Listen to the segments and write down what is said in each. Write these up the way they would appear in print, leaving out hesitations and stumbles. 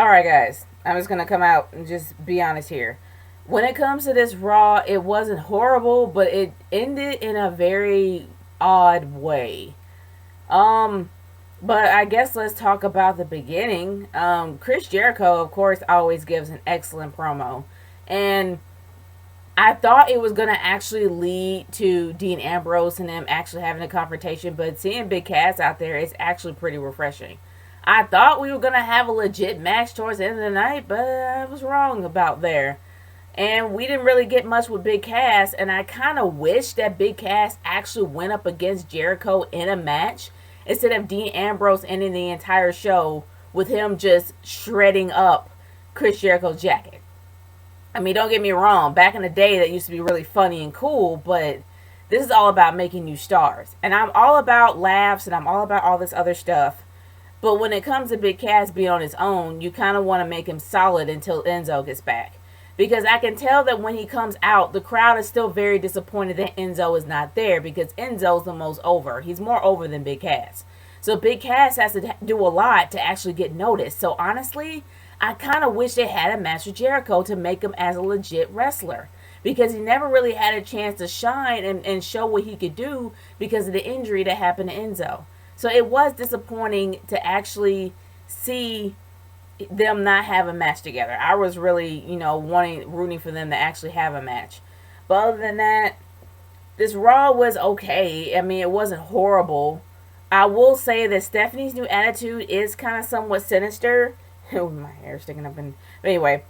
Alright, guys. I'm just gonna come out and just be honest here. When it comes to this Raw, it wasn't horrible, but it ended in a very odd way. Um, but I guess let's talk about the beginning. Chris Jericho, of course, always gives an excellent promo. And I thought it was going to actually lead to Dean Ambrose and them actually having a confrontation, but seeing Big Cass out there is actually pretty refreshing. I thought we were going to have a legit match towards the end of the night, but I was wrong about there. And we didn't really get much with Big Cass, and I kind of wish that Big Cass actually went up against Jericho in a match instead of Dean Ambrose ending the entire show with him just shredding up Chris Jericho's jacket. I mean, don't get me wrong, back in the day that used to be really funny and cool, but this is all about making you stars. And I'm all about laughs and I'm all about all this other stuff. But when it comes to Big Cass being on his own, you kind of want to make him solid until Enzo gets back. Because I can tell that when he comes out, the crowd is still very disappointed that Enzo is not there because Enzo's the most over. He's more over than Big Cass. So Big Cass has to do a lot to actually get noticed. So honestly, I kind of wish they had a match with Jericho to make him as a legit wrestler. Because he never really had a chance to shine and show what he could do because of the injury that happened to Enzo. So it was disappointing to actually see them not have a match together. I was really, rooting for them to actually have a match. But other than that, this Raw was okay. I mean, it wasn't horrible. I will say that Stephanie's new attitude is kind of somewhat sinister. Oh, my hair's sticking up. But anyway,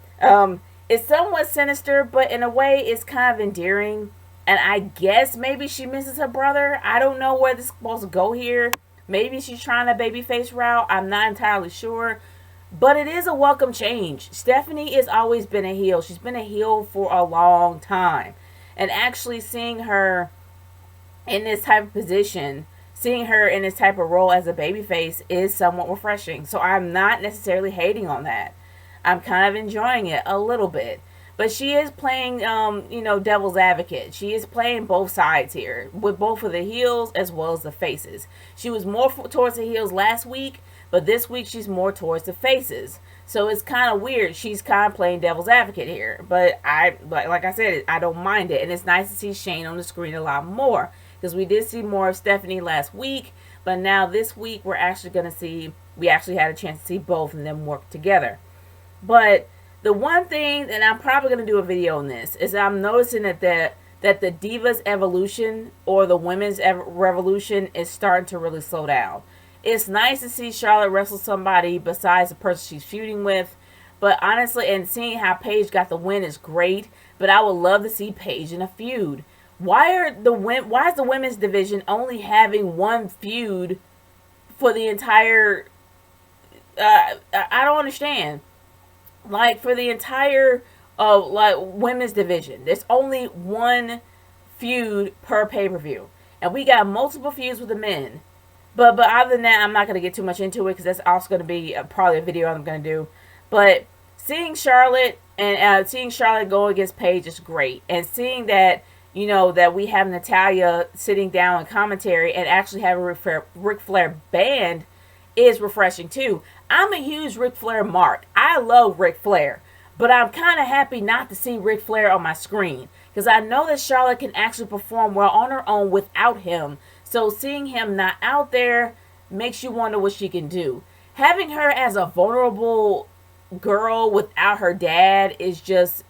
it's somewhat sinister, but in a way, it's kind of endearing. And I guess maybe she misses her brother. I don't know where this is supposed to go here. Maybe she's trying a babyface route. I'm not entirely sure. But it is a welcome change. Stephanie has always been a heel. She's been a heel for a long time. And actually seeing her in this type of position, seeing her in this type of role as a babyface is somewhat refreshing. So I'm not necessarily hating on that. I'm kind of enjoying it a little bit. But she is playing, devil's advocate. She is playing both sides here, with both of the heels as well as the faces. She was more towards the heels last week, but this week she's more towards the faces. So it's kind of weird. She's kind of playing devil's advocate here. But like I said, I don't mind it. And it's nice to see Shane on the screen a lot more. Because we did see more of Stephanie last week. But now this week we actually had a chance to see both of them work together. But the one thing, and I'm probably going to do a video on this, is I'm noticing that the Divas evolution or the women's revolution is starting to really slow down. It's nice to see Charlotte wrestle somebody besides the person she's feuding with. But honestly, and seeing how Paige got the win is great. But I would love to see Paige in a feud. Why is the women's division only having one feud for the entire... I don't understand. Like, for the entire women's division, there's only one feud per pay-per-view. And we got multiple feuds with the men. But other than that, I'm not going to get too much into it because that's also going to be probably a video I'm going to do. But seeing Charlotte go against Paige is great. And seeing that, that we have Natalya sitting down in commentary and actually have a Ric Flair band is refreshing too. I'm a huge Ric Flair mark. I love Ric Flair. But I'm kind of happy not to see Ric Flair on my screen. Because I know that Charlotte can actually perform well on her own without him. So seeing him not out there makes you wonder what she can do. Having her as a vulnerable girl without her dad is just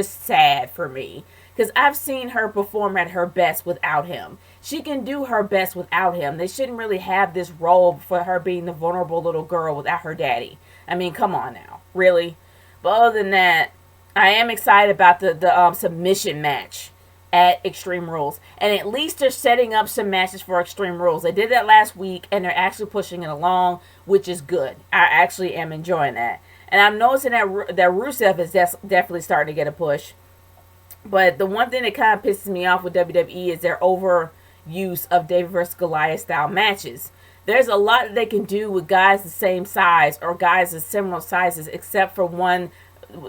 sad for me. Because I've seen her perform at her best without him. She can do her best without him. They shouldn't really have this role for her being the vulnerable little girl without her daddy. I mean, come on now. Really? But other than that, I am excited about the submission match at Extreme Rules. And at least they're setting up some matches for Extreme Rules. They did that last week, and they're actually pushing it along, which is good. I actually am enjoying that. And I'm noticing that Rusev is definitely starting to get a push. But the one thing that kind of pisses me off with WWE is their overuse of David vs. Goliath style matches. There's a lot that they can do with guys the same size or guys of similar sizes, except for one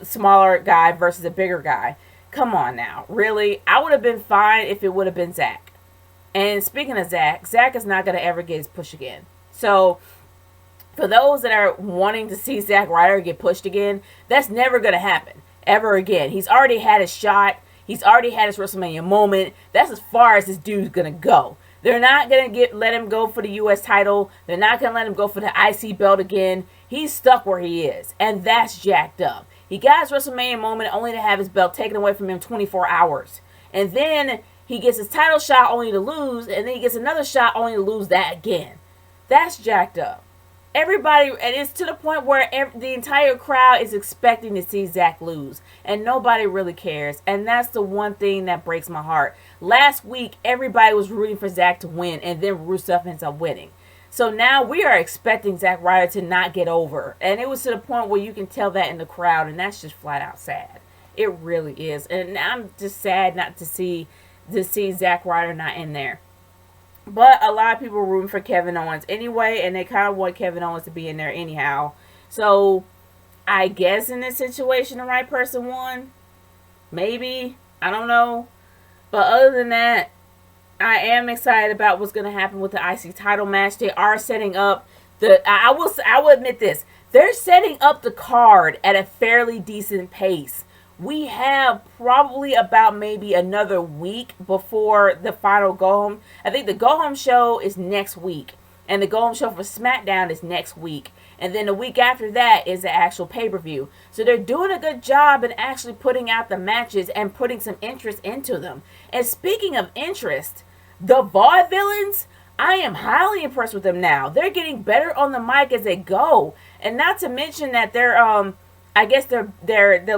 smaller guy versus a bigger guy. Come on now. Really? I would have been fine if it would have been Zach. And speaking of Zach is not going to ever get his push again. So For those that are wanting to see Zack Ryder get pushed again, that's never going to happen ever again. He's already had his shot. He's already had his WrestleMania moment. That's as far as this dude's going to go. They're not going to let him go for the U.S. title. They're not going to let him go for the IC belt again. He's stuck where he is, and that's jacked up. He got his WrestleMania moment only to have his belt taken away from him 24 hours. And then he gets his title shot only to lose, and then he gets another shot only to lose that again. That's jacked up. Everybody, and it's to the point where the entire crowd is expecting to see Zack lose, and nobody really cares. And that's the one thing that breaks my heart. Last week, everybody was rooting for Zack to win, and then Rusev ends up winning. So now we are expecting Zack Ryder to not get over, and it was to the point where you can tell that in the crowd, and that's just flat out sad. It really is, and I'm just sad not to see Zack Ryder not in there. But a lot of people are rooting for Kevin Owens anyway, and they kind of want Kevin Owens to be in there anyhow. So, I guess in this situation, the right person won. Maybe. I don't know. But other than that, I am excited about what's going to happen with the IC title match. They are setting up I will admit this. They're setting up the card at a fairly decent pace. We have probably about maybe another week before the final go-home. I think the go-home show is next week. And the go-home show for SmackDown is next week. And then the week after that is the actual pay-per-view. So they're doing a good job in actually putting out the matches and putting some interest into them. And speaking of interest, the Vaudevillians, I am highly impressed with them now. They're getting better on the mic as they go. And not to mention that they're I guess their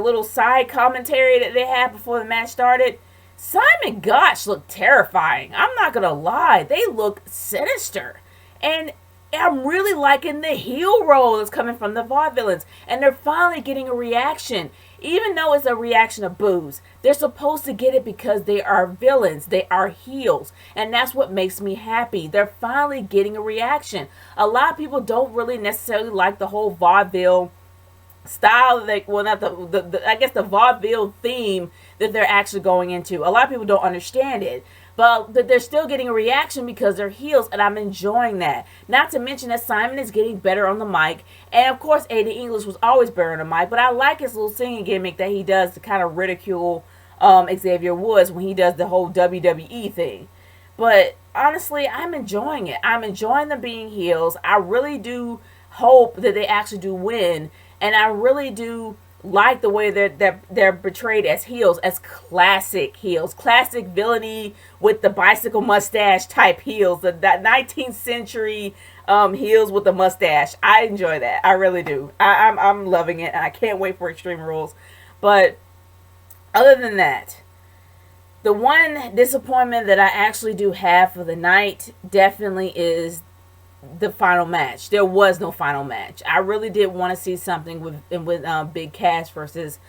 little side commentary that they had before the match started. Simon Gotch looked terrifying. I'm not going to lie. They look sinister. And I'm really liking the heel role that's coming from the Vaudevillains. And they're finally getting a reaction. Even though it's a reaction of boos, they're supposed to get it because they are villains. They are heels. And that's what makes me happy. They're finally getting a reaction. A lot of people don't really necessarily like the whole vaudeville style, not I guess the vaudeville theme that they're actually going into. A lot of people don't understand it, but they're still getting a reaction because they're heels, and I'm enjoying that. Not to mention that Simon is getting better on the mic, and of course Aiden English was always better on the mic, but I like his little singing gimmick that he does to kind of ridicule Xavier Woods when he does the whole WWE thing. But honestly, I'm enjoying it. I'm enjoying them being heels. I really do hope that they actually do win. And I really do like the way they're portrayed as heels, as classic heels. Classic villainy with the bicycle mustache type heels. That 19th century heels with the mustache. I enjoy that. I really do. I'm loving it. And I can't wait for Extreme Rules. But other than that, the one disappointment that I actually do have for the night definitely is the final match. There was no final match. I really did want to see something with Big Cass versus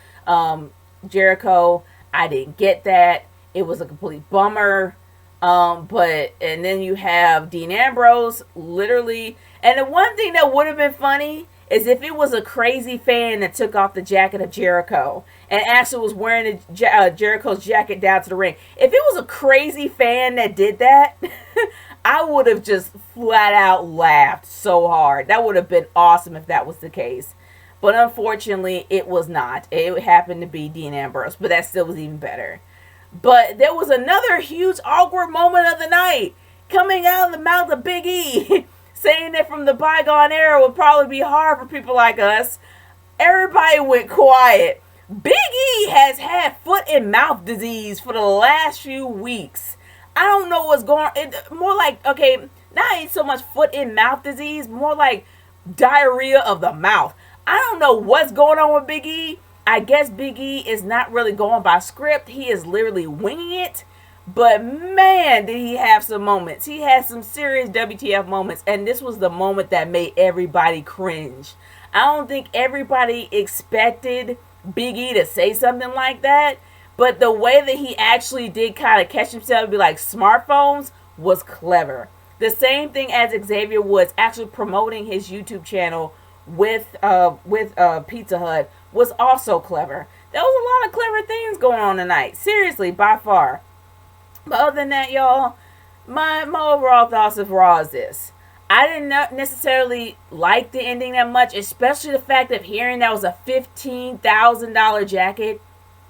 Jericho. I didn't get that. It was a complete bummer. And then you have Dean Ambrose, literally. And the one thing that would have been funny is if it was a crazy fan that took off the jacket of Jericho and actually was wearing Jericho's jacket down to the ring. If it was a crazy fan that did that, I would have just flat out laughed so hard. That would have been awesome if that was the case. But unfortunately, it was not. It happened to be Dean Ambrose, but that still was even better. But there was another huge awkward moment of the night coming out of the mouth of Big E, saying that from the bygone era would probably be hard for people like us. Everybody went quiet. Big E has had foot and mouth disease for the last few weeks. I don't know what's going on. More like, okay, not ain't so much foot and mouth disease, more like diarrhea of the mouth. I don't know what's going on with Big E. I guess Big E is not really going by script. He is literally winging it. But man, did he have some moments. He had some serious WTF moments. And this was the moment that made everybody cringe. I don't think everybody expected Big E to say something like that. But the way that he actually did kind of catch himself and be like smartphones was clever. The same thing as Xavier Woods actually promoting his YouTube channel with Pizza Hut was also clever. There was a lot of clever things going on tonight. Seriously, by far. But other than that, y'all, my overall thoughts of Raw is this. I didn't necessarily like the ending that much, especially the fact of hearing that was a $15,000 jacket.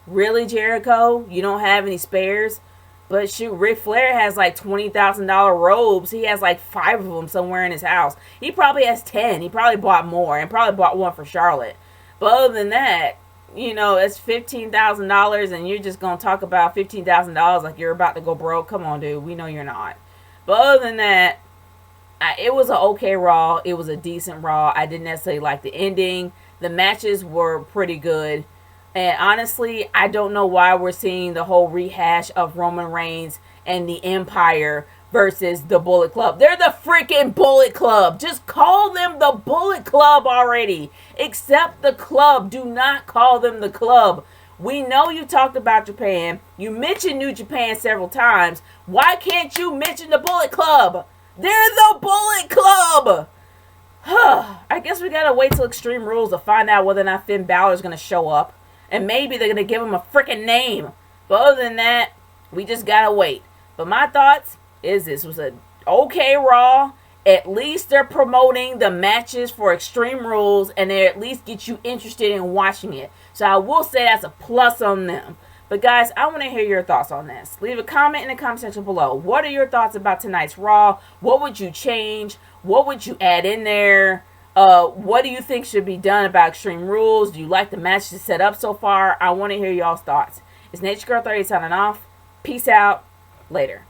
Really, Jericho? You don't have any spares? But shoot, Ric Flair has like $20,000 robes. He has like 5 of them somewhere in his house. He probably has 10. He probably bought more and probably bought one for Charlotte. But other than that, it's $15,000 and you're just going to talk about $15,000 like you're about to go broke. Come on, dude. We know you're not. But other than that, it was an okay Raw. It was a decent Raw. I didn't necessarily like the ending. The matches were pretty good. And honestly, I don't know why we're seeing the whole rehash of Roman Reigns and the Empire versus the Bullet Club. They're the freaking Bullet Club. Just call them the Bullet Club already. Accept the club. Do not call them the club. We know you talked about Japan. You mentioned New Japan several times. Why can't you mention the Bullet Club? They're the Bullet Club. I guess we gotta wait till Extreme Rules to find out whether or not Finn Balor's gonna show up. And maybe they're gonna give him a freaking name. But other than that, we just gotta wait. But my thoughts is this was a okay Raw. At least they're promoting the matches for Extreme Rules, and they at least get you interested in watching it. So I will say that's a plus on them. But guys, I want to hear your thoughts on this. Leave a comment in the comment section below. What are your thoughts about tonight's Raw? What would you change? What would you add in there? What do you think should be done about Extreme Rules? Do you like the matches set up so far? I want to hear y'all's thoughts. It's Nature Girl 30 signing off. Peace out. Later.